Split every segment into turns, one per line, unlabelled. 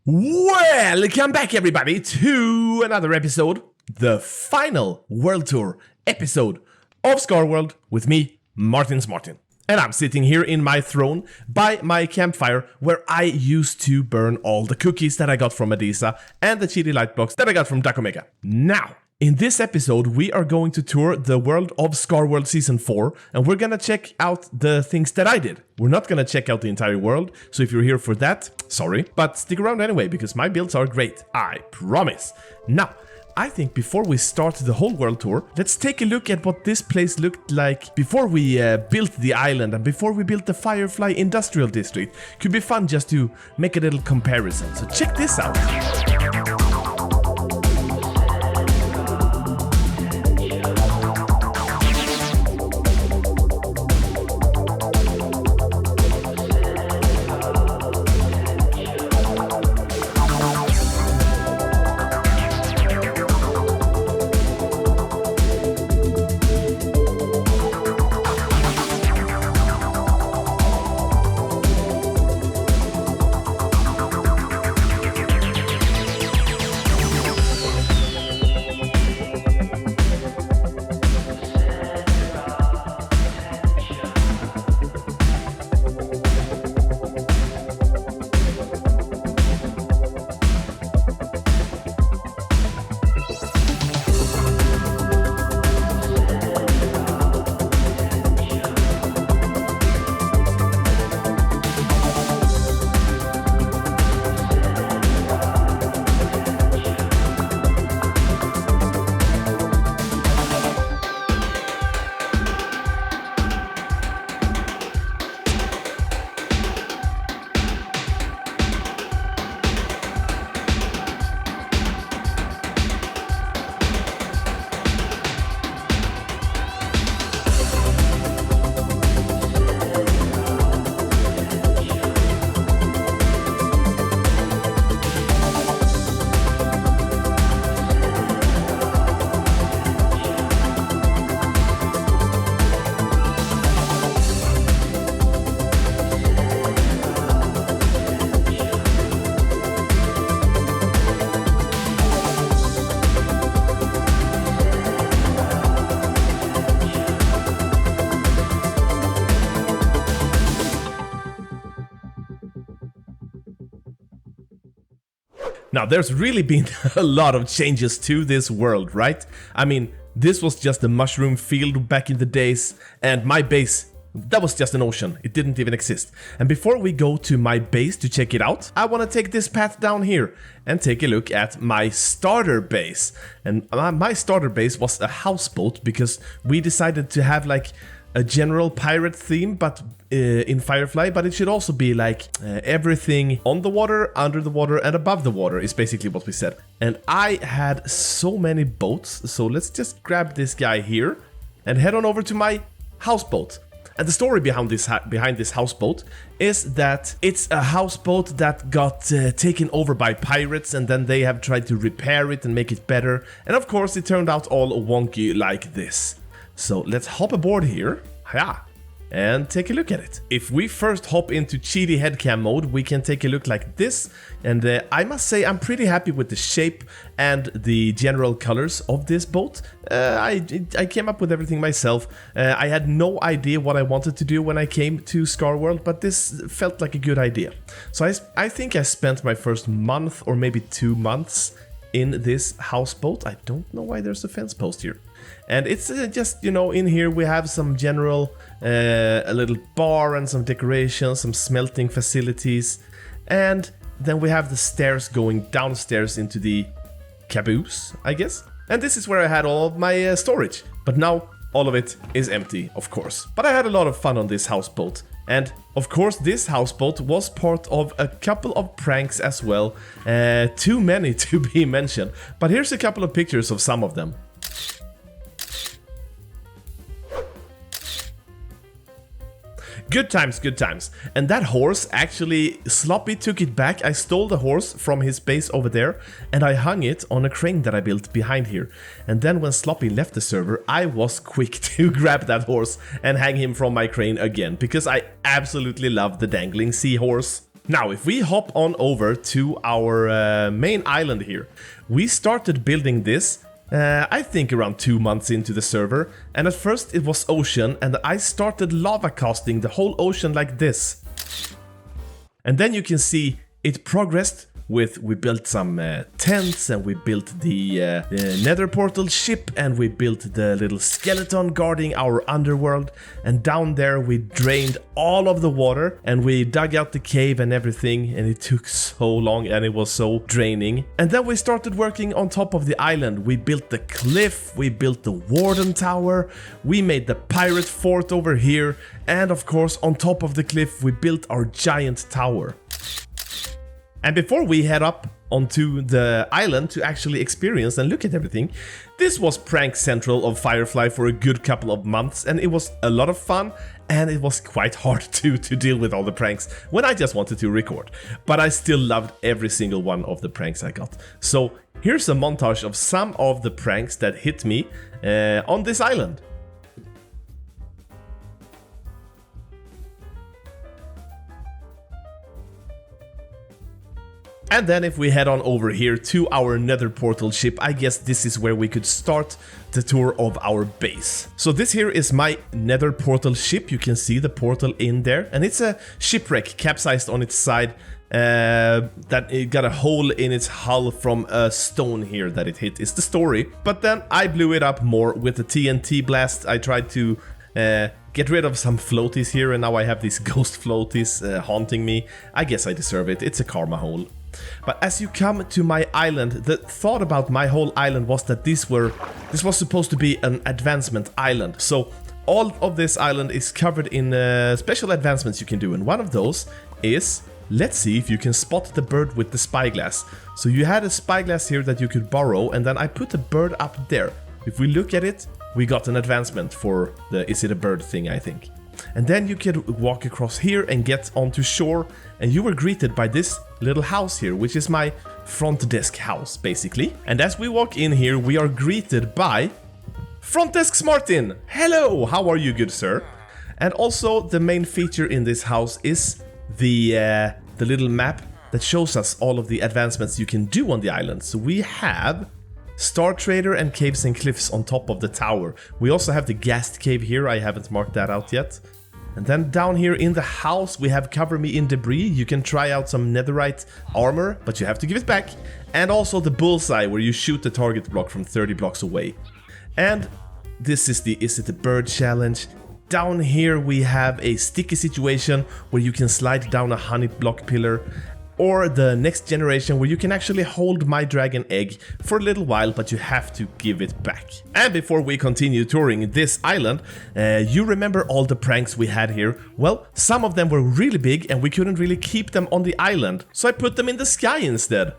Welcome back everybody to another episode, the final World Tour episode of Scarworld with me, Martin. And I'm sitting here in my throne by my campfire where I used to burn all the cookies that I got from Adisa and the cheaty light blocks that I got from Omega. Now, in this episode, we are going to tour the world of Scarworld Season 4, and we're gonna check out the things that I did. We're not gonna check out the entire world, so if you're here for that, sorry, but stick around anyway, because my builds are great, I promise. Now, I think before we start the whole world tour, let's take a look at what this place looked like before we built the island and before we built the Firefly Industrial District. Could be fun just to make a little comparison, so check this out. Now, there's really been a lot of changes to this world, right? I mean, this was just a mushroom field back in the days, and my base, that was just an ocean. It didn't even exist. And before we go to my base to check it out, I want to take this path down here and take a look at my starter base. And my starter base was a houseboat because we decided to have like a general pirate theme, but in Firefly, but it should also be like everything on the water, under the water, and above the water is basically what we said. And I had so many boats, so let's just grab this guy here and head on over to my houseboat. And the story behind this houseboat is that it's a houseboat that got taken over by pirates, and then they have tried to repair it and make it better. And of course, it turned out all wonky like this. So let's hop aboard here, and take a look at it. If we first hop into cheaty headcam mode, we can take a look like this. And I must say I'm pretty happy with the shape and the general colors of this boat. I came up with everything myself. I had no idea what I wanted to do when I came to Scarworld, but this felt like a good idea. So I think I spent my first month or maybe 2 months in this houseboat. I don't know why there's a fence post here. And it's just, you know, in here we have some general, a little bar and some decorations, some smelting facilities. And then we have the stairs going downstairs into the caboose, I guess. And this is where I had all of my storage. But now all of it is empty, of course. But I had a lot of fun on this houseboat. And of course this houseboat was part of a couple of pranks as well. Too many to be mentioned. But here's a couple of pictures of some of them. Good times, good times. And that horse, actually, Sloppy took it back. I stole the horse from his base over there, and I hung it on a crane that I built behind here. And then when Sloppy left the server, I was quick to grab that horse and hang him from my crane again, because I absolutely love the dangling seahorse. Now, if we hop on over to our main island here, we started building this, I think around 2 months into the server, and at first it was ocean, and I started lava casting the whole ocean like this. And then you can see it progressed with, we built some tents, and we built the nether portal ship, and we built the little skeleton guarding our underworld, and down there we drained all of the water, and we dug out the cave and everything, and it took so long and it was so draining. And then we started working on top of the island. We built the cliff, we built the warden tower, we made the pirate fort over here, and of course on top of the cliff we built our giant tower. And before we head up onto the island to actually experience and look at everything, this was prank central of Firefly for a good couple of months, and it was a lot of fun, and it was quite hard to deal with all the pranks when I just wanted to record. But I still loved every single one of the pranks I got. So here's a montage of some of the pranks that hit me on this island. And then if we head on over here to our nether portal ship, I guess this is where we could start the tour of our base. So this here is my nether portal ship. You can see the portal in there, and it's a shipwreck capsized on its side. That it got a hole in its hull from a stone here that it hit is the story. But then I blew it up more with the TNT blast. I tried to get rid of some floaties here, and now I have these ghost floaties haunting me. I guess I deserve it. It's a karma hole. But as you come to my island, the thought about my whole island was that this was supposed to be an advancement island. So all of this island is covered in special advancements you can do, and one of those is, let's see if you can spot the bird with the spyglass. So you had a spyglass here that you could borrow, and then I put the bird up there. If we look at it, we got an advancement for the is it a bird thing, I think. And then you could walk across here and get onto shore, and you were greeted by this little house here, which is my front desk house, basically. And as we walk in here, we are greeted by Front Desk Martin. Hello, how are you, good sir? And also the main feature in this house is the little map that shows us all of the advancements you can do on the island. So we have Star Trader and Caves and Cliffs on top of the tower. We also have the Ghast Cave here, I haven't marked that out yet. And then down here in the house we have Cover Me in Debris. You can try out some netherite armor, but you have to give it back. And also the Bullseye, where you shoot the target block from 30 blocks away. And this is the Is It a Bird challenge. Down here we have a sticky situation where you can slide down a honey block pillar. Or the next generation, where you can actually hold my dragon egg for a little while, but you have to give it back. And before we continue touring this island, you remember all the pranks we had here? Well, some of them were really big and we couldn't really keep them on the island, so I put them in the sky instead.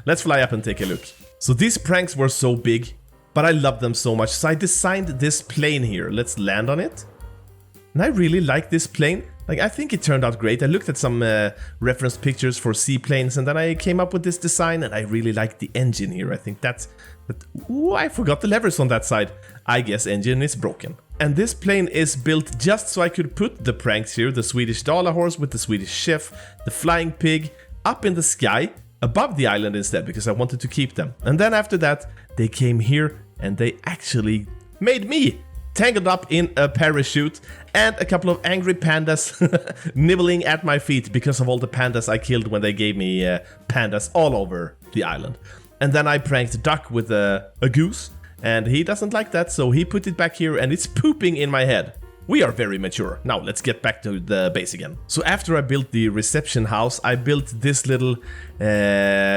Let's fly up and take a look. So these pranks were so big, but I love them so much, so I designed this plane here. Let's land on it. And I really like this plane. Like, I think it turned out great. I looked at some reference pictures for seaplanes, and then I came up with this design, and I really like the engine here. I think ooh, I forgot the levers on that side. I guess engine is broken. And this plane is built just so I could put the pranks here, the Swedish Dala horse with the Swedish chef, the flying pig, up in the sky, above the island instead, because I wanted to keep them. And then after that, they came here, and they actually made me tangled up in a parachute, and a couple of angry pandas nibbling at my feet because of all the pandas I killed when they gave me pandas all over the island. And then I pranked Duck with a goose, and he doesn't like that, so he put it back here and it's pooping in my head. We are very mature. Now let's get back to the base again. So after I built the reception house, I built this little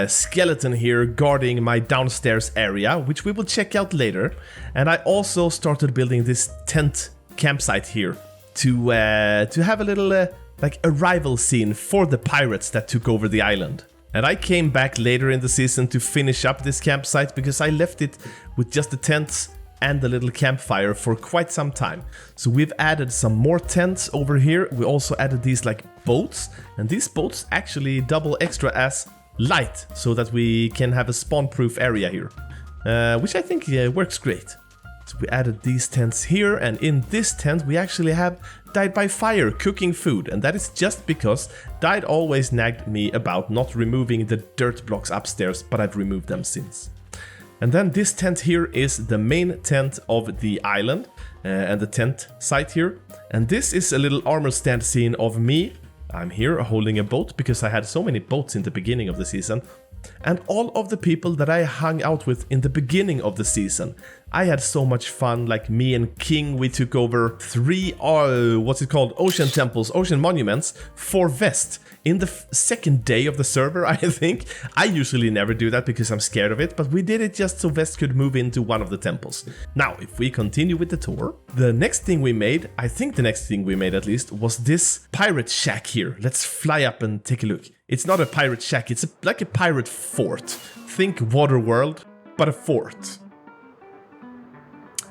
skeleton here guarding my downstairs area, which we will check out later. And I also started building this tent campsite here to have a little like arrival scene for the pirates that took over the island. And I came back later in the season to finish up this campsite because I left it with just the tents and the little campfire for quite some time. So we've added some more tents over here. We also added these like boats, and these boats actually double extra as light so that we can have a spawn-proof area here, which I think works great. So we added these tents here, and in this tent we actually have Died by Fire cooking food, and that is just because Died always nagged me about not removing the dirt blocks upstairs, but I've removed them since. And then this tent here is the main tent of the island and the tent site here. And this is a little armor stand scene of me. I'm here holding a boat because I had so many boats in the beginning of the season. And all of the people that I hung out with in the beginning of the season. I had so much fun, like me and King, we took over 3, ocean temples, ocean monuments for Vest in the second day of the server, I think. I usually never do that because I'm scared of it, but we did it just so Vest could move into one of the temples. Now, if we continue with the tour, the next thing we made, I think the next thing we made at least, was this pirate shack here. Let's fly up and take a look. It's not a pirate shack, it's like a pirate fort. Think Waterworld, but a fort.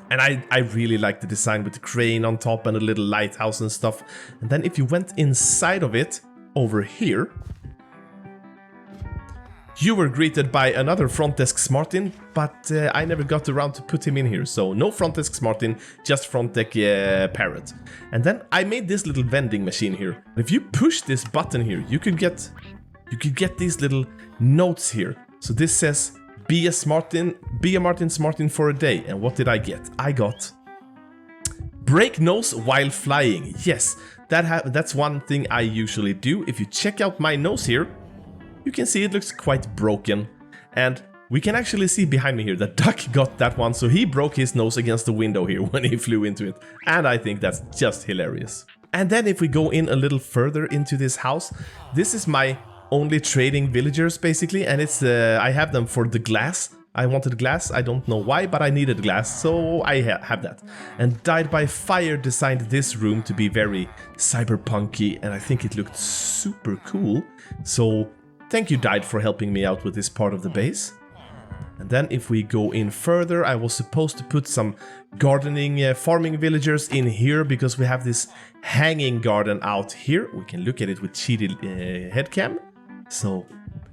And I really like the design with the crane on top and a little lighthouse and stuff. And then if you went inside of it, over here, you were greeted by another front desk Smartin, but I never got around to put him in here. So no front desk Smartin, just front deck Parrot. And then I made this little vending machine here. If you push this button here, you could get these little notes here. So this says, be a Martin Smartin for a day. And what did I get? I got break nose while flying. Yes, that's one thing I usually do. If you check out my nose here, you can see it looks quite broken. And we can actually see behind me here that Duck got that one, so he broke his nose against the window here when he flew into it. And I think that's just hilarious. And then if we go in a little further into this house, this is my only trading villagers basically, and it's I have them for the glass. I wanted glass, I don't know why, but I needed glass, so I have that. And Died by Fire designed this room to be very cyberpunky, and I think it looked super cool. So thank you, Died, for helping me out with this part of the base. And then if we go in further, I was supposed to put some gardening, farming villagers in here because we have this hanging garden out here. We can look at it with cheated headcam. So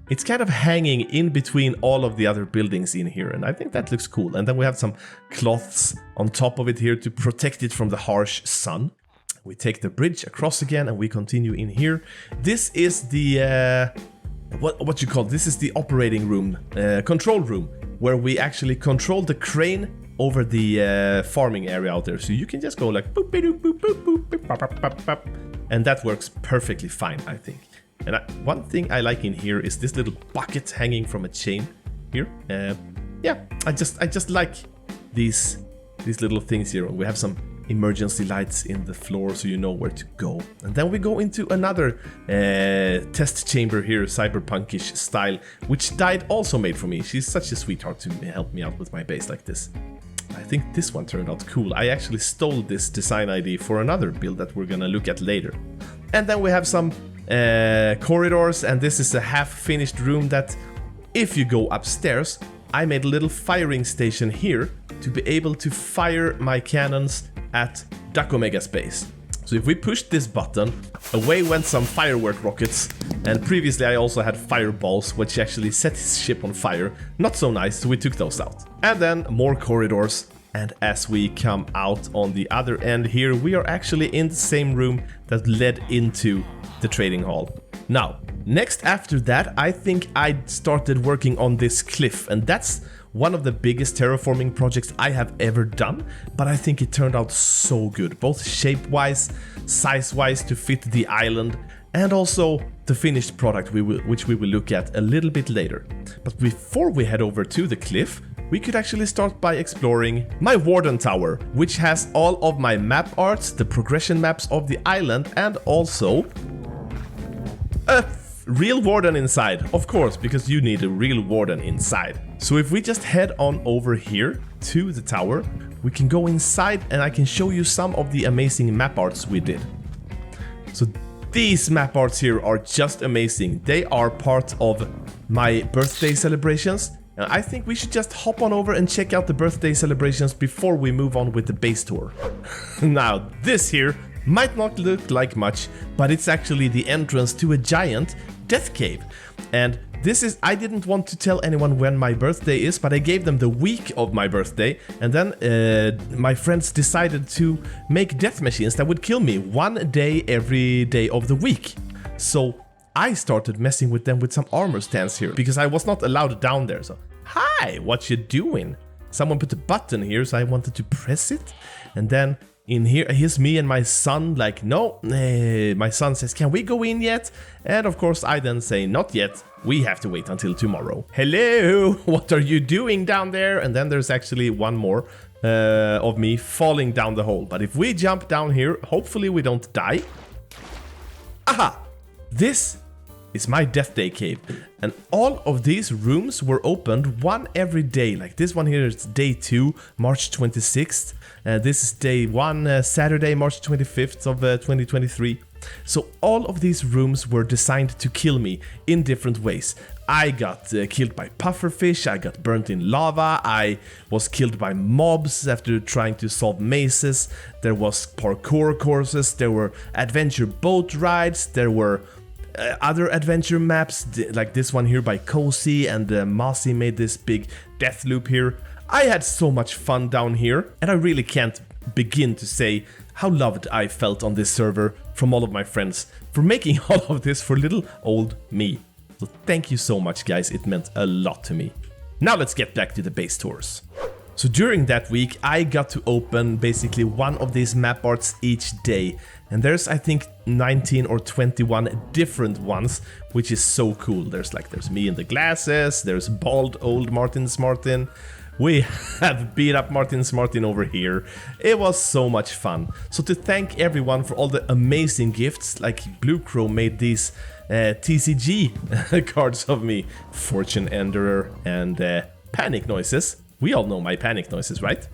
it's kind of hanging in between all of the other buildings in here, and I think that looks cool. And then we have some cloths on top of it here to protect it from the harsh sun. We take the bridge across again and we continue in here. This is the... what you call this is the operating room, control room, where we actually control the crane over the farming area out there. So you can just go like boop, boop, boop, boop, boop, boop, bop, bop, bop, bop, and that works perfectly fine, I think. And one thing I like in here is this little bucket hanging from a chain here. Yeah, I just like these little things here. We have some emergency lights in the floor so you know where to go. And then we go into another test chamber here, cyberpunkish style, which Died also made for me. She's such a sweetheart to help me out with my base like this. I think this one turned out cool. I actually stole this design idea for another build that we're gonna look at later. And then we have some corridors, and this is a half-finished room that, if you go upstairs, I made a little firing station here to be able to fire my cannons at MEGABASE. So if we pushed this button, away went some firework rockets, and previously I also had fireballs, which actually set his ship on fire. Not so nice, so we took those out. And then more corridors, and as we come out on the other end here, we are actually in the same room that led into the trading hall. Now, next after that, I think I started working on this cliff, and that's one of the biggest terraforming projects I have ever done, but I think it turned out so good, both shape-wise, size-wise to fit the island, and also the finished product which we will look at a little bit later. But before we head over to the cliff, we could actually start by exploring my Warden Tower, which has all of my map arts, the progression maps of the island, and also a real warden inside, of course, because you need a real warden inside. So if we just head on over here to the tower, we can go inside and I can show you some of the amazing map arts we did. So these map arts here are just amazing. They are part of my birthday celebrations. And I think we should just hop on over and check out the birthday celebrations before we move on with the base tour. Now, this here might not look like much, but it's actually the entrance to a giant death cave. And I didn't want to tell anyone when my birthday is, but I gave them the week of my birthday, and then my friends decided to make death machines that would kill me 1 day every day of the week. So I started messing with them with some armor stands here, because I was not allowed down there. So, hi, what you doing? Someone put a button here, so I wanted to press it, and then in here, here's me and my son, like, no, my son says, can we go in yet? And of course I then say, not yet, we have to wait until tomorrow. Hello, what are you doing down there? And then there's actually one more of me falling down the hole. But if we jump down here, hopefully we don't die. Aha! This is my death day cave, and all of these rooms were opened one every day. Like this one here is day 2, March 26th. This is day 1, Saturday, March 25th of 2023. So all of these rooms were designed to kill me in different ways. I got killed by pufferfish, I got burnt in lava, I was killed by mobs after trying to solve mazes, there was parkour courses, there were adventure boat rides, there were other adventure maps, like this one here by Cozy, and Mossy made this big death loop here. I had so much fun down here, and I really can't begin to say how loved I felt on this server from all of my friends for making all of this for little old me. So thank you so much, guys, it meant a lot to me. Now let's get back to the base tours. So during that week, I got to open basically one of these map arts each day. And there's, I think, 19 or 21 different ones, which is so cool. There's me in the glasses, there's bald old Martin Smartin. We have beat up Martin Smartin over here. It was so much fun. So to thank everyone for all the amazing gifts, like Blue Crow made these TCG cards of me, Fortune Enderer and Panic Noises. We all know my panic noises, right?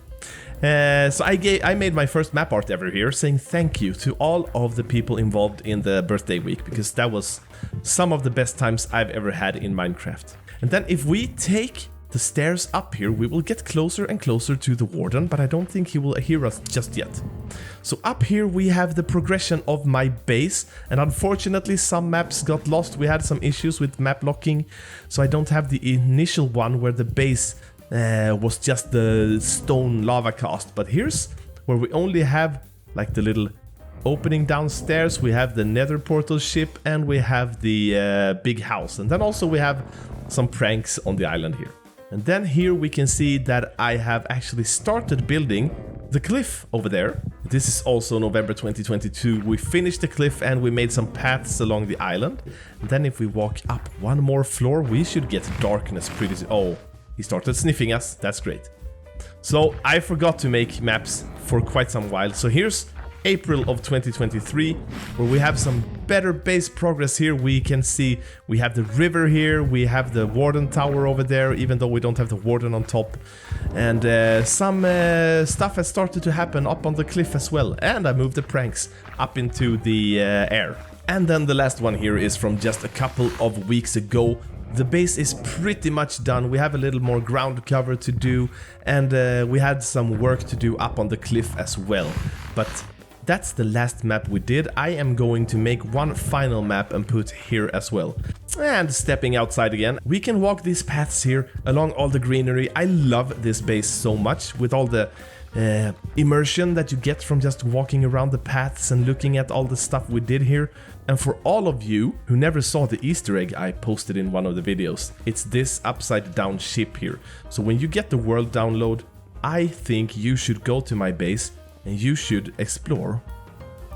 So I made my first map art ever here, saying thank you to all of the people involved in the birthday week, because that was some of the best times I've ever had in Minecraft. And then if we take the stairs up here, we will get closer and closer to the warden, but I don't think he will hear us just yet. So up here we have the progression of my base, and unfortunately some maps got lost. We had some issues with map locking, so I don't have the initial one where the base was just the stone lava cast. But here's where we only have like the little opening downstairs, we have the nether portal ship, and we have the big house, and then also we have some pranks on the island here. And then here we can see that I have actually started building the cliff over there. This is also November 2022. We finished the cliff and we made some paths along the island. And then if we walk up one more floor, we should get darkness pretty soon. Oh, he started sniffing us. That's great. So I forgot to make maps for quite some while. So here's April of 2023, where we have some better base progress here. We can see we have the river here, we have the warden tower over there, even though we don't have the warden on top. And some stuff has started to happen up on the cliff as well. And I moved the pranks up into the air. And then the last one here is from just a couple of weeks ago. The base is pretty much done. We have a little more ground cover to do, and we had some work to do up on the cliff as well. But that's the last map we did. I am going to make one final map and put here as well. And stepping outside again, we can walk these paths here along all the greenery. I love this base so much, with all the immersion that you get from just walking around the paths and looking at all the stuff we did here. And for all of you who never saw the Easter egg I posted in one of the videos, it's this upside down ship here. So when you get the world download, I think you should go to my base and you should explore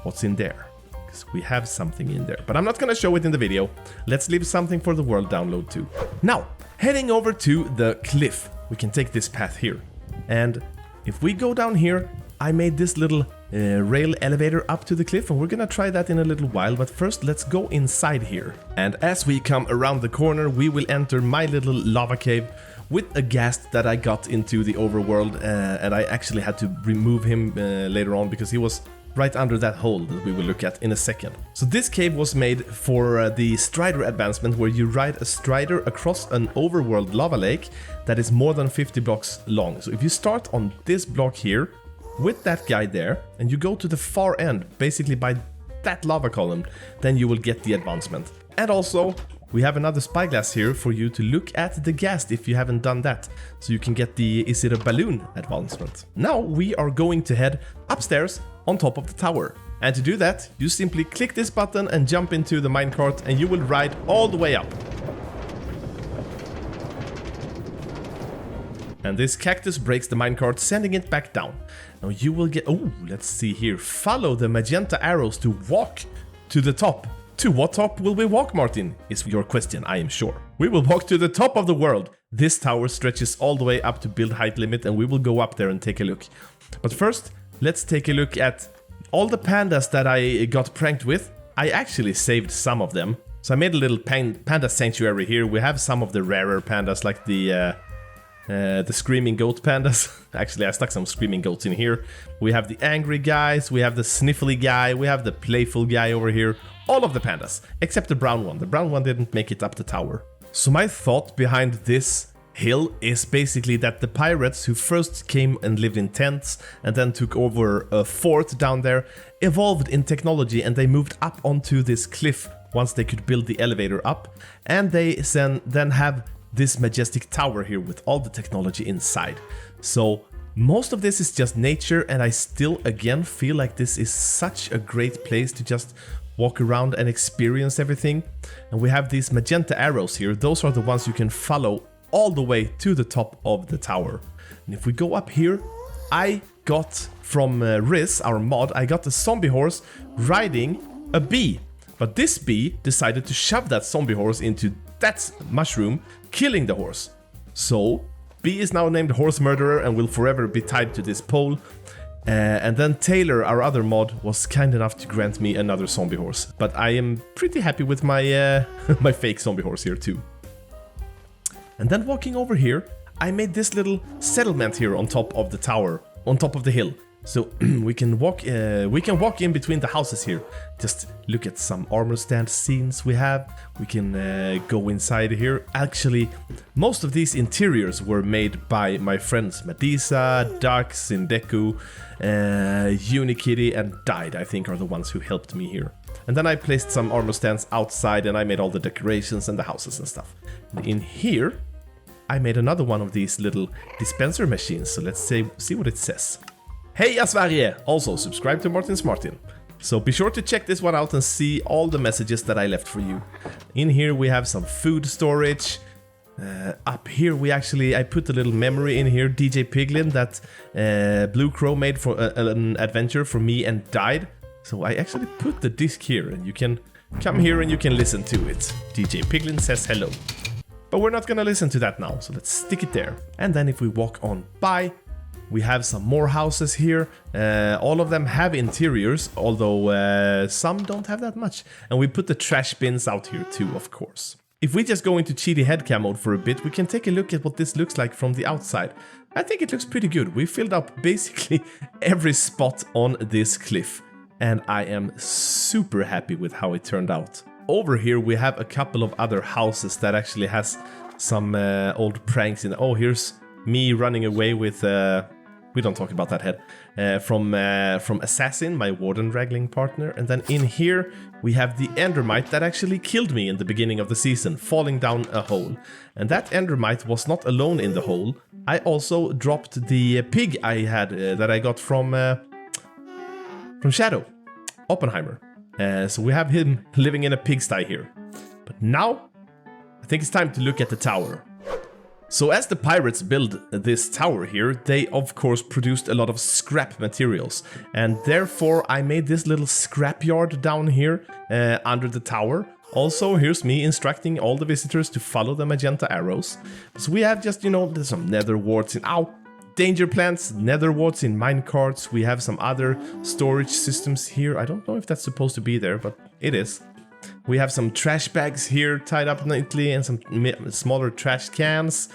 what's in there, because we have something in there. But I'm not gonna show it in the video. Let's leave something for the world download too. Now, heading over to the cliff, we can take this path here. And if we go down here, I made this little rail elevator up to the cliff, and we're gonna try that in a little while. But first, let's go inside here. And as we come around the corner, we will enter my little lava cave with a ghast that I got into the overworld, and I actually had to remove him later on because he was right under that hole that we will look at in a second. So this cave was made for the Strider advancement, where you ride a Strider across an overworld lava lake that is more than 50 blocks long. So if you start on this block here with that guy there, and you go to the far end, basically by that lava column, then you will get the advancement. And also, we have another spyglass here for you to look at the ghast if you haven't done that. So you can get the is it a balloon advancement. Now we are going to head upstairs on top of the tower. And to do that, you simply click this button and jump into the minecart and you will ride all the way up. And this cactus breaks the minecart, sending it back down. Now you will get, oh, let's see here. Follow the magenta arrows to walk to the top. To what top will we walk, Martin? Is your question, I am sure. We will walk to the top of the world. This tower stretches all the way up to build height limit and we will go up there and take a look. But first, let's take a look at all the pandas that I got pranked with. I actually saved some of them. So I made a little panda sanctuary here. We have some of the rarer pandas like the screaming goat pandas. Actually, I stuck some screaming goats in here. We have the angry guys, we have the sniffly guy, we have the playful guy over here. All of the pandas, except the brown one. The brown one didn't make it up the tower. So my thought behind this hill is basically that the pirates who first came and lived in tents and then took over a fort down there evolved in technology and they moved up onto this cliff once they could build the elevator up, and they then have this majestic tower here with all the technology inside. So most of this is just nature, and I still again feel like this is such a great place to just walk around and experience everything. And we have these magenta arrows here. Those are the ones you can follow all the way to the top of the tower. And if we go up here, I got from Riz, our mod, I got a zombie horse riding a bee. But this bee decided to shove that zombie horse into that mushroom, killing the horse. So bee is now named Horse Murderer and will forever be tied to this pole. And then Taylor, our other mod, was kind enough to grant me another zombie horse. But I am pretty happy with my my fake zombie horse here too. And then walking over here, I made this little settlement here on top of the tower, on top of the hill. So we can walk in between the houses here. Just look at some armor stand scenes we have. We can go inside here. Actually, most of these interiors were made by my friends Madisa, Dark, Sindeku, Unikitty, and Died, I think, are the ones who helped me here. And then I placed some armor stands outside and I made all the decorations and the houses and stuff. And in here, I made another one of these little dispenser machines. So let's see what it says. Hey Sverige! Also subscribe to Martin's Martin. So be sure to check this one out and see all the messages that I left for you. In here we have some food storage. Up here I put a little memory in here, DJ Piglin, that Blue Crow made for an adventure for me and Died. So I actually put the disc here and you can come here and you can listen to it. DJ Piglin says hello. But we're not gonna listen to that now, so let's stick it there. And then if we walk on by, we have some more houses here. All of them have interiors, although some don't have that much. And we put the trash bins out here too, of course. If we just go into cheaty headcam mode for a bit, we can take a look at what this looks like from the outside. I think it looks pretty good. We filled up basically every spot on this cliff. And I am super happy with how it turned out. Over here we have a couple of other houses that actually has some old pranks in. Oh, here's me running away with, we don't talk about that head, from Assassin, my warden wrangling partner. And then in here, we have the endermite that actually killed me in the beginning of the season, falling down a hole. And that endermite was not alone in the hole. I also dropped the pig I had, that I got from Shadow, Oppenheimer. So we have him living in a pigsty here. But now, I think it's time to look at the tower. So as the pirates build this tower here, they of course produced a lot of scrap materials. And therefore I made this little scrapyard down here under the tower. Also, here's me instructing all the visitors to follow the magenta arrows. So we have just, there's some nether warts in danger plants, nether warts in minecarts. We have some other storage systems here. I don't know if that's supposed to be there, but it is. We have some trash bags here tied up neatly and some smaller trash cans.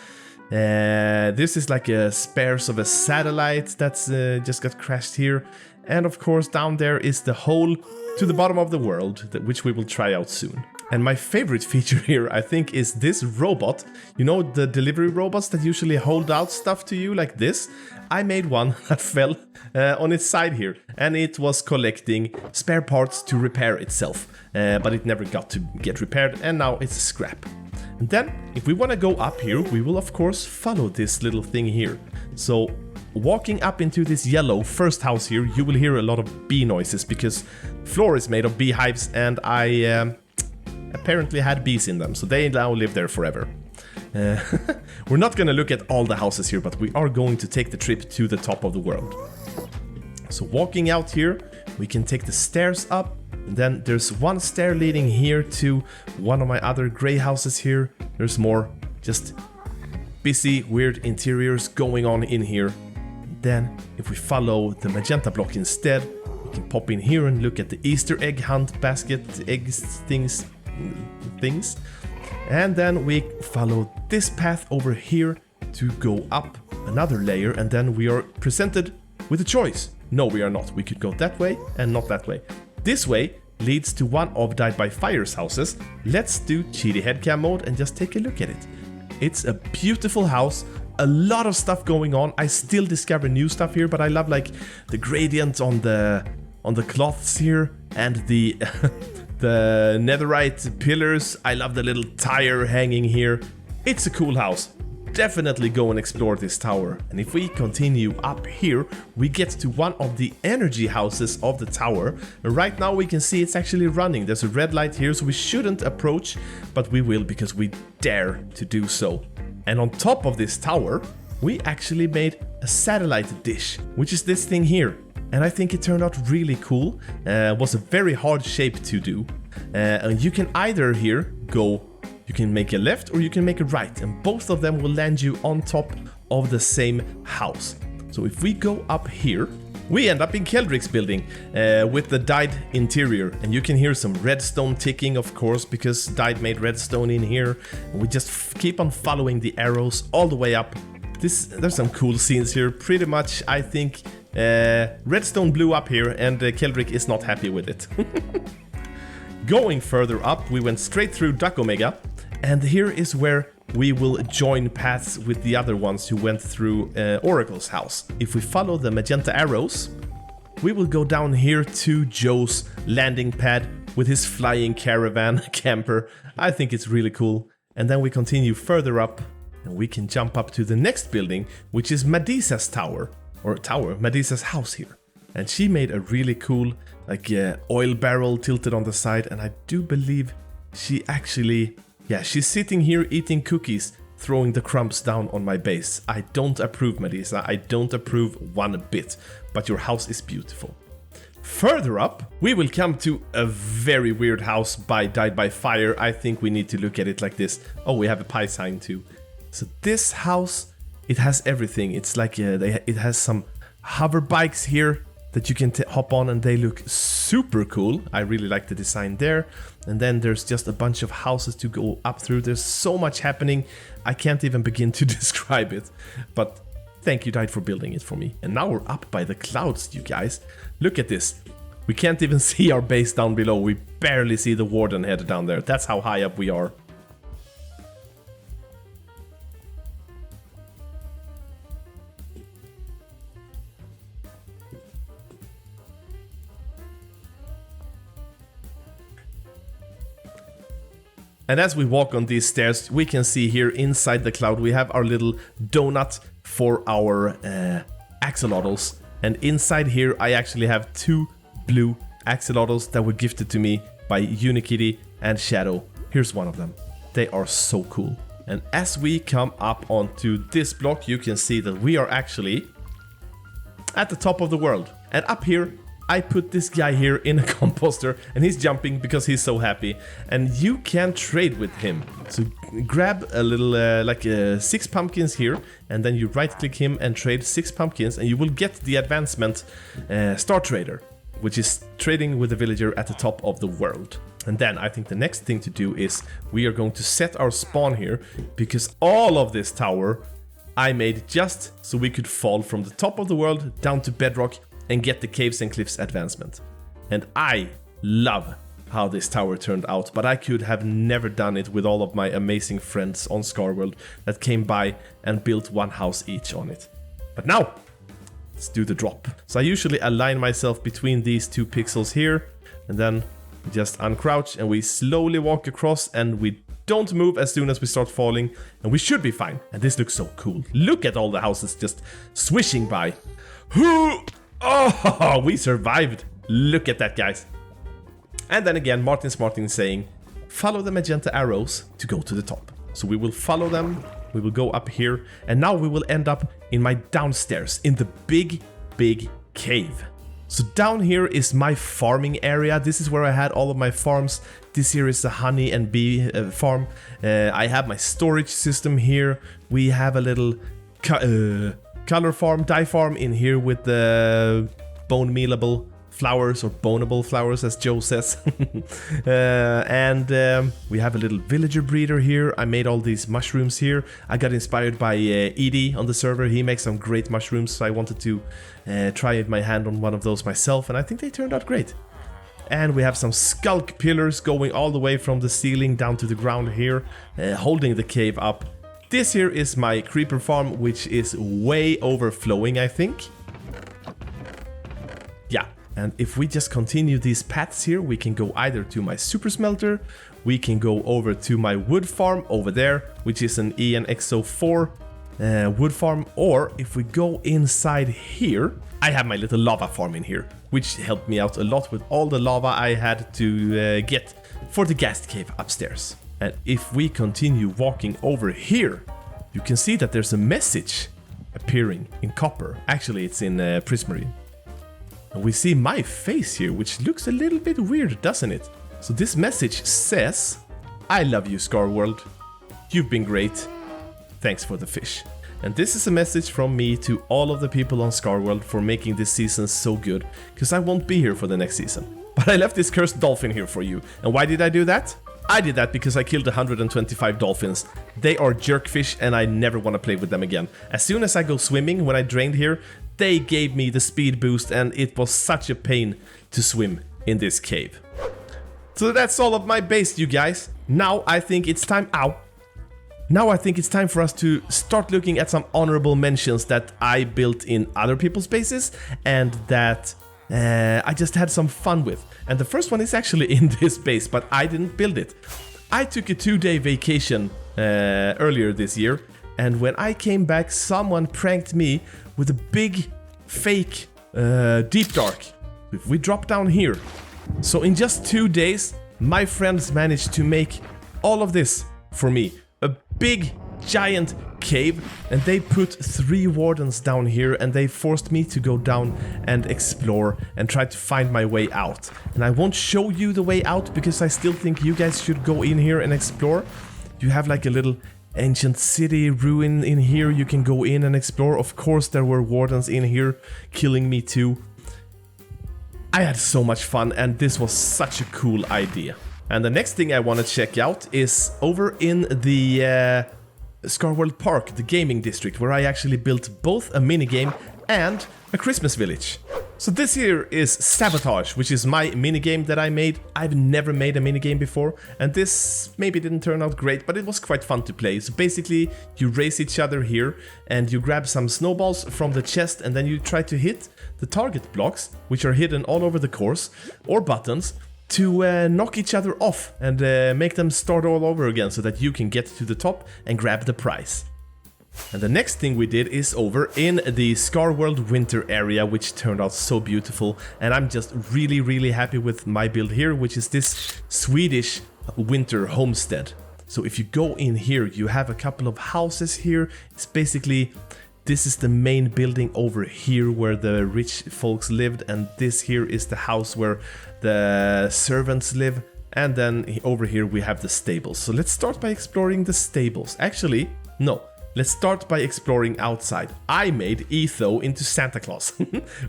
This is like a spares of a satellite that's just got crashed here. And of course down there is the hole to the bottom of the world, which we will try out soon. And my favorite feature here, I think, is this robot. You know, the delivery robots that usually hold out stuff to you like this? I made one that fell on its side here, and it was collecting spare parts to repair itself. But it never got to get repaired, and now it's a scrap. And then, if we want to go up here, we will of course follow this little thing here. So, walking up into this yellow first house here, you will hear a lot of bee noises, because floor is made of beehives, and I apparently had bees in them, so they now live there forever. We're not gonna look at all the houses here, but we are going to take the trip to the top of the world. So walking out here, we can take the stairs up, and then there's one stair leading here to one of my other gray houses here. There's more just busy, weird interiors going on in here. Then, if we follow the magenta block instead, we can pop in here and look at the Easter egg hunt basket, eggs, things. And then we follow this path over here to go up another layer, and then we are presented with a choice. No, we are not. We could go that way and not that way. This way leads to one of Died by Fire's houses. Let's do cheaty headcam mode and just take a look at it. It's a beautiful house, a lot of stuff going on. I still discover new stuff here, but I love like the gradient on the cloths here and the the netherite pillars. I love the little tire hanging here. It's a cool house. Definitely go and explore this tower. And if we continue up here, we get to one of the energy houses of the tower. And right now we can see it's actually running. There's a red light here, so we shouldn't approach, but we will because we dare to do so. And on top of this tower, we actually made a satellite dish, which is this thing here. And I think it turned out really cool. It was a very hard shape to do. And you can either here go, you can make a left or you can make a right. And both of them will land you on top of the same house. So if we go up here, we end up in Keldrick's building with the dyed interior. And you can hear some redstone ticking, of course, because dyed made redstone in here. And we just keep on following the arrows all the way up. There's some cool scenes here. Pretty much, I think redstone blew up here and Keldrick is not happy with it. Going further up, we went straight through Duck Omega. And here is where we will join paths with the other ones who went through Oracle's house. If we follow the magenta arrows, we will go down here to Joe's landing pad with his flying caravan camper. I think it's really cool. And then we continue further up and we can jump up to the next building, which is Medisa's tower. Or tower, Medisa's house here. And she made a really cool like oil barrel tilted on the side, and I do believe she actually... Yeah, she's sitting here eating cookies, throwing the crumbs down on my base. I don't approve, Medisa. I don't approve one bit. But your house is beautiful. Further up, we will come to a very weird house by Died by Fire. I think we need to look at it like this. Oh, we have a pie sign too. So this house, it has everything. It's like it has some hover bikes here that you can hop on, and they look super cool. I really like the design there. And then there's just a bunch of houses to go up through. There's so much happening. I can't even begin to describe it. But thank you, Died, for building it for me. And now we're up by the clouds, you guys. Look at this. We can't even see our base down below. We barely see the warden head down there. That's how high up we are. And as we walk on these stairs, we can see here inside the cloud, we have our little donut for our axolotls. And inside here, I actually have 2 blue axolotls that were gifted to me by Unikitty and Shadow. Here's one of them. They are so cool. And as we come up onto this block, you can see that we are actually at the top of the world. And up here, I put this guy here in a composter, and he's jumping because he's so happy. And you can trade with him. So grab a little, 6 pumpkins here, and then you right-click him and trade 6 pumpkins, and you will get the advancement Star Trader, which is trading with the villager at the top of the world. And then I think the next thing to do is we are going to set our spawn here, because all of this tower I made just so we could fall from the top of the world down to bedrock and get the Caves and Cliffs advancement. And I love how this tower turned out, but I could have never done it with all of my amazing friends on Scarworld that came by and built one house each on it. But now, let's do the drop. So I usually align myself between these 2 pixels here, and then just uncrouch, and we slowly walk across, and we don't move as soon as we start falling, and we should be fine. And this looks so cool. Look at all the houses just swishing by. Oh, we survived. Look at that, guys. And then again, Martin saying, follow the magenta arrows to go to the top. So we will follow them, we will go up here, and now we will end up in my downstairs, in the big cave. So down here is my farming area. This is where I had all of my farms. This here is the honey and bee farm. I have my storage system here. We have a little color farm, dye farm in here with the bone mealable flowers, or boneable flowers as Joe says. And we have a little villager breeder here. I made all these mushrooms here. I got inspired by Edie on the server. He makes some great mushrooms, so I wanted to try my hand on one of those myself, and I think they turned out great. And we have some skulk pillars going all the way from the ceiling down to the ground here, holding the cave up. This here is my creeper farm, which is way overflowing, I think. Yeah. And if we just continue these paths here, we can go either to my super smelter, we can go over to my wood farm over there, which is an ENXO4 wood farm, or if we go inside here, I have my little lava farm in here, which helped me out a lot with all the lava I had to get for the gas cave upstairs. And if we continue walking over here, you can see that there's a message appearing in copper. Actually, it's in prismarine. And we see my face here, which looks a little bit weird, doesn't it? So this message says, I love you, Scarworld. You've been great. Thanks for the fish. And this is a message from me to all of the people on Scarworld for making this season so good, because I won't be here for the next season. But I left this cursed dolphin here for you. And why did I do that? I did that because I killed 125 dolphins. They are jerkfish and I never want to play with them again. As soon as I go swimming, when I drained here, they gave me the speed boost and it was such a pain to swim in this cave. So that's all of my base, you guys. Now I think it's time... Ow! Now I think it's time for us to start looking at some honorable mentions that I built in other people's bases and that I just had some fun with. And the first one is actually in this base, but I didn't build it. I took a 2-day vacation earlier this year, and when I came back, someone pranked me with a big fake deep dark. If we drop down here. So in just 2 days, my friends managed to make all of this for me. A big, giant cave, and they put 3 wardens down here, and they forced me to go down and explore and try to find my way out. And I won't show you the way out because I still think you guys should go in here and explore. You have like a little ancient city ruin in here. You can go in and explore. Of course there were wardens in here killing me too. I had so much fun, and this was such a cool idea. And the next thing I want to check out is over in the Scarworld Park, the gaming district, where I actually built both a minigame and a Christmas village. So this here is Sabotage, which is my minigame that I made. I've never made a minigame before, and this maybe didn't turn out great, but it was quite fun to play. So basically, you race each other here, and you grab some snowballs from the chest, and then you try to hit the target blocks, which are hidden all over the course, or buttons, to knock each other off and make them start all over again so that you can get to the top and grab the prize. And the next thing we did is over in the Scarworld winter area, which turned out so beautiful, and I'm just really happy with my build here, which is this Swedish winter homestead. So if you go in here, you have a couple of houses here. It's basically... This is the main building over here where the rich folks lived, and this here is the house where the servants live, and then over here we have the stables. So let's start by exploring the stables. Actually, no, let's start by exploring outside. I made Etho into Santa Claus,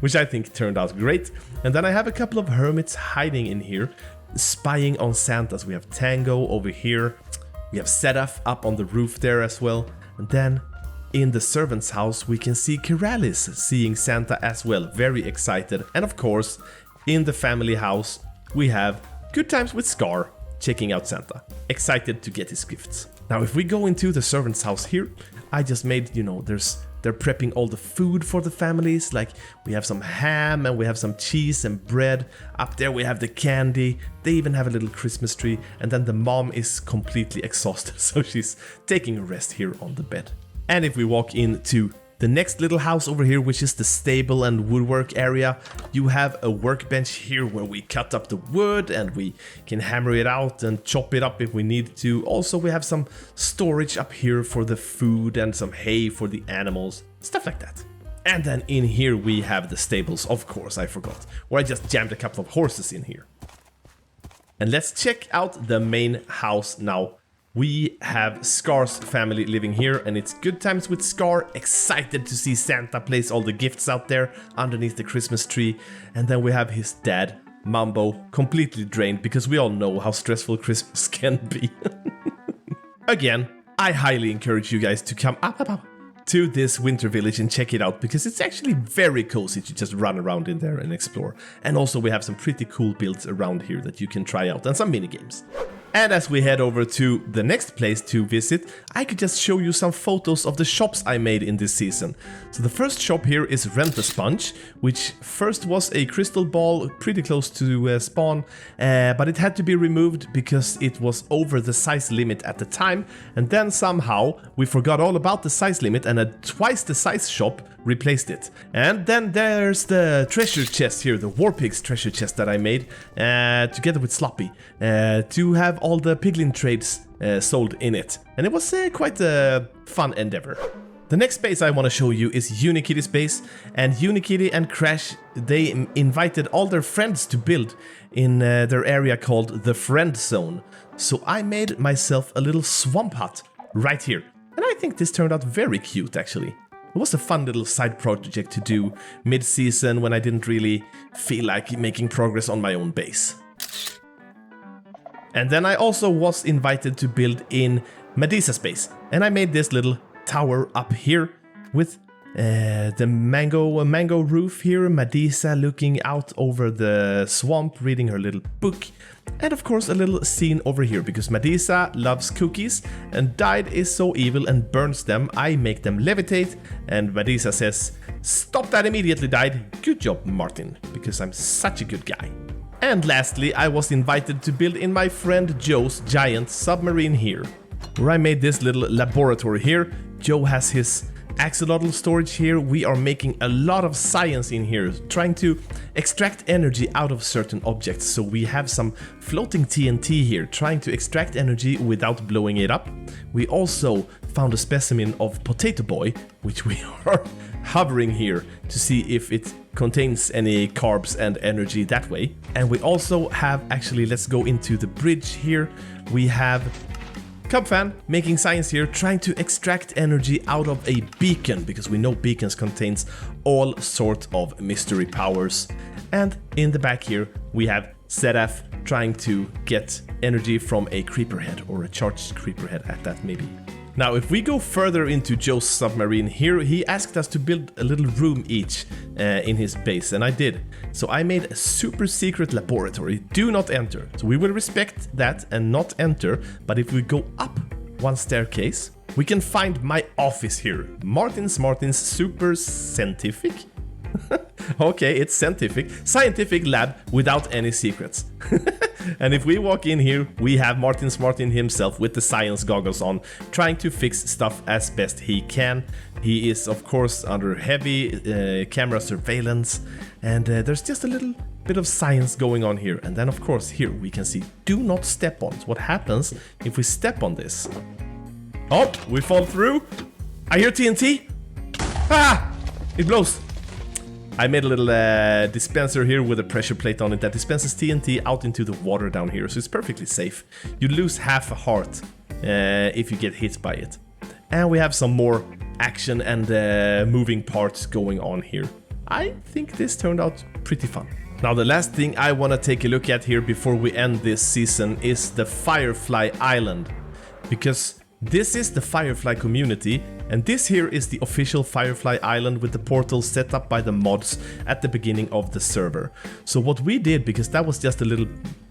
which I think turned out great. And then I have a couple of hermits hiding in here, spying on Santas. We have Tango over here, we have Sedaf up on the roof there as well, and then in the servant's house, we can see Keralis seeing Santa as well, very excited. And of course, in the family house, we have Goodtimeswithscar, checking out Santa, excited to get his gifts. Now if we go into the servant's house here, I just made, you know, they're prepping all the food for the families, like we have some ham and we have some cheese and bread. Up there we have the candy, they even have a little Christmas tree, and then the mom is completely exhausted, so she's taking a rest here on the bed. And if we walk into the next little house over here, which is the stable and woodwork area, you have a workbench here where we cut up the wood and we can hammer it out and chop it up if we need to. Also, we have some storage up here for the food and some hay for the animals, stuff like that. And then in here we have the stables, of course, I forgot, where I just jammed a couple of horses in here. And let's check out the main house now. We have Scar's family living here, and it's Good Times with Scar, excited to see Santa place all the gifts out there underneath the Christmas tree. And then we have his dad, Mambo, completely drained, because we all know how stressful Christmas can be. Again, I highly encourage you guys to come up to this winter village and check it out, because it's actually very cozy to just run around in there and explore. And also we have some pretty cool builds around here that you can try out, and some mini games. And as we head over to the next place to visit, I could just show you some photos of the shops I made in this season. So the first shop here is Rent a Sponge, which first was a crystal ball pretty close to spawn, but it had to be removed because it was over the size limit at the time, and then somehow we forgot all about the size limit and a twice the size shop replaced it. And then there's the treasure chest here, the Warpigs treasure chest that I made together with Sloppy to have all the piglin trades sold in it. And it was quite a fun endeavor. The next base I want to show you is Unikitty's base, and Unikitty and Crash, they invited all their friends to build in their area called the Friend Zone. So I made myself a little swamp hut right here. And I think this turned out very cute actually. It was a fun little side project to do mid-season when I didn't really feel like making progress on my own base. And then I also was invited to build in Medisa's base, and I made this little tower up here with the mango roof here, Medisa looking out over the swamp, reading her little book, and of course a little scene over here, because Medisa loves cookies, and Dide is so evil and burns them. I make them levitate, and Medisa says, "Stop that immediately, Dide." Good job, Martin, because I'm such a good guy. And lastly, I was invited to build in my friend Joe's giant submarine here, where I made this little laboratory here. Joe has his axolotl storage here. We are making a lot of science in here, trying to extract energy out of certain objects. So we have some floating TNT here, trying to extract energy without blowing it up. We also found a specimen of Potato Boy, which we are hovering here to see if it contains any carbs and energy that way. And we also have, actually, let's go into the bridge here. We have Cubfan making science here, trying to extract energy out of a beacon, because we know beacons contains all sorts of mystery powers. And in the back here we have Zedaf trying to get energy from a creeper head, or a charged creeper head at that maybe. Now if we go further into Joe's submarine here, he asked us to build a little room each in his base, and I did. So I made a super secret laboratory, do not enter. So we will respect that and not enter, but if we go up one staircase, we can find my office here. Martin's super scientific. Okay, it's scientific lab without any secrets. And if we walk in here, we have Martin himself with the science goggles on, trying to fix stuff as best he can. He is of course under heavy camera surveillance, and there's just a little bit of science going on here. And then of course here we can see do not step on. So what happens if we step on this? Oh, we fall through. I hear TNT. Ah, it blows. I made a little dispenser here with a pressure plate on it that dispenses TNT out into the water down here, so it's perfectly safe. You lose half a heart if you get hit by it. And we have some more action and moving parts going on here. I think this turned out pretty fun. Now the last thing I want to take a look at here before we end this season is the Firefly Island. Because This is the Firefly community, and this here is the official Firefly island with the portal set up by the mods at the beginning of the server. So what we did, because that was just a little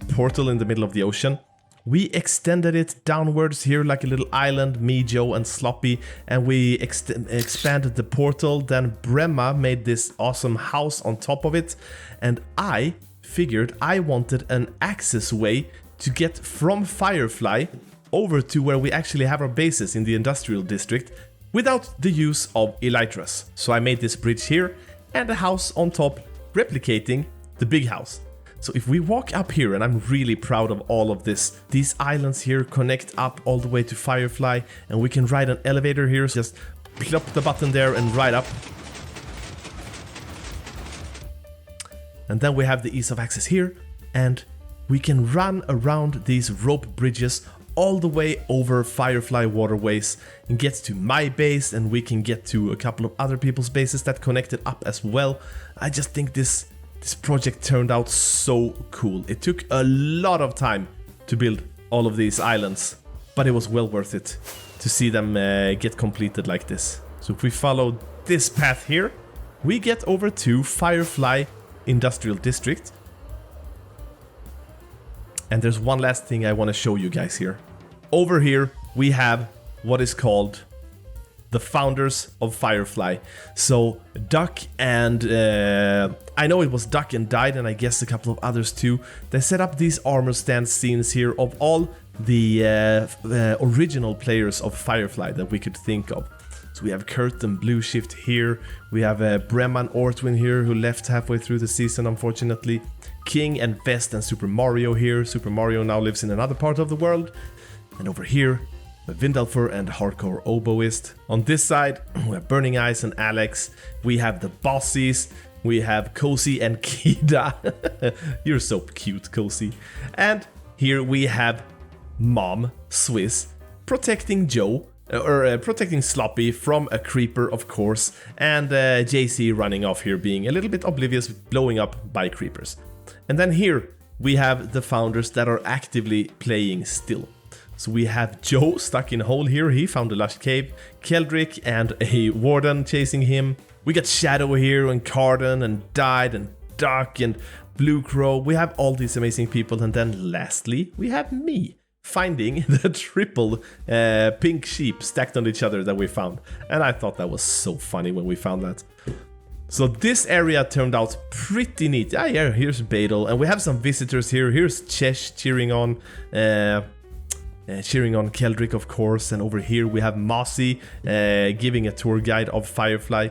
portal in the middle of the ocean, we extended it downwards here like a little island, me, Joe, and Sloppy, and we expanded the portal. Then Bremma made this awesome house on top of it, and I figured I wanted an access way to get from Firefly over to where we actually have our bases in the industrial district without the use of elytras. So I made this bridge here and a house on top replicating the big house. So if we walk up here, and I'm really proud of all of this, these islands here connect up all the way to Firefly, and we can ride an elevator here, so just plop the button there and ride up. And then we have the ease of access here, and we can run around these rope bridges all the way over Firefly waterways and get to my base, and we can get to a couple of other people's bases that connected up as well. I just think this project turned out so cool. It took a lot of time to build all of these islands, but it was well worth it to see them get completed like this. So if we follow this path here, we get over to Firefly Industrial District. And there's one last thing I want to show you guys here. Over here, we have what is called the founders of Firefly. So Duck and I know it was Duck and Died, and I guess a couple of others too. They set up these armor stand scenes here of all the original players of Firefly that we could think of. So we have Kurt and Blue Shift here. We have Bremma and Ortwin here, who left halfway through the season, unfortunately. King and Vest and Super Mario here. Super Mario now lives in another part of the world. And over here, Vindalfur and Hardcore Oboist. On this side, we have Burning Eyes and Alex. We have the Bossies. We have Cozy and Kida. You're so cute, Cozy. And here we have Mom, Swiss, protecting Joe, or protecting Sloppy from a creeper, of course. And JC running off here, being a little bit oblivious, blowing up by creepers. And then here we have the founders that are actively playing still. So we have Joe stuck in a hole here. He found a lush cave. Keldrick and a warden chasing him. We got Shadow here, and Carden, and Died, and Duck, and Blue Crow. We have all these amazing people. And then lastly, we have me finding the triple pink sheep stacked on each other that we found. And I thought that was so funny when we found that. So this area turned out pretty neat. Ah, yeah, here's Badal. And we have some visitors here. Here's Chesh cheering on Keldrick, of course. And over here we have Mossy giving a tour of Firefly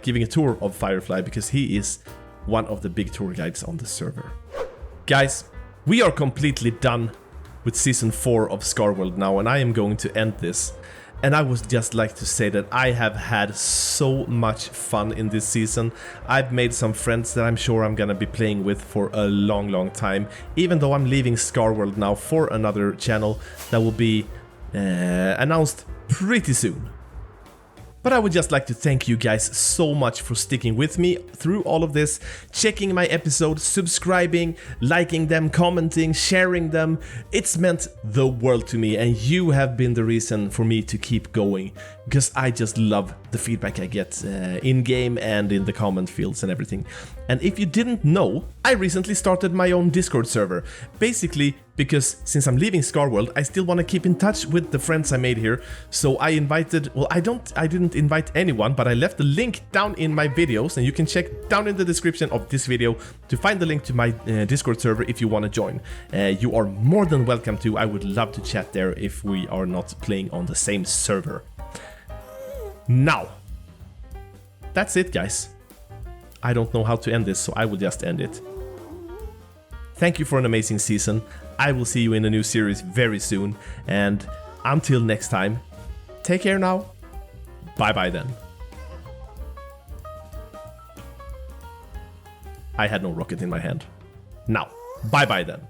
because he is one of the big tour guides on the server. Guys, we are completely done with Season 4 of Scarworld now, and I am going to end this. And I would just like to say that I have had so much fun in this season. I've made some friends that I'm sure I'm gonna be playing with for a long time. Even though I'm leaving Scarworld now for another channel that will be announced pretty soon. But I would just like to thank you guys so much for sticking with me through all of this, checking my episodes, subscribing, liking them, commenting, sharing them. It's meant the world to me, and you have been the reason for me to keep going, because I just love the feedback I get in-game and in the comment fields and everything. And if you didn't know, I recently started my own Discord server, basically because since I'm leaving Scarworld, I still want to keep in touch with the friends I made here. So I invited, well, I didn't invite anyone, but I left the link down in my videos, and you can check down in the description of this video to find the link to my Discord server if you want to join. You are more than welcome to. I would love to chat there if we are not playing on the same server. Now, that's it, guys. I don't know how to end this, so I will just end it. Thank you for an amazing season. I will see you in a new series very soon. And until next time, take care now. Bye-bye then. I had no rocket in my hand. Now, bye-bye then.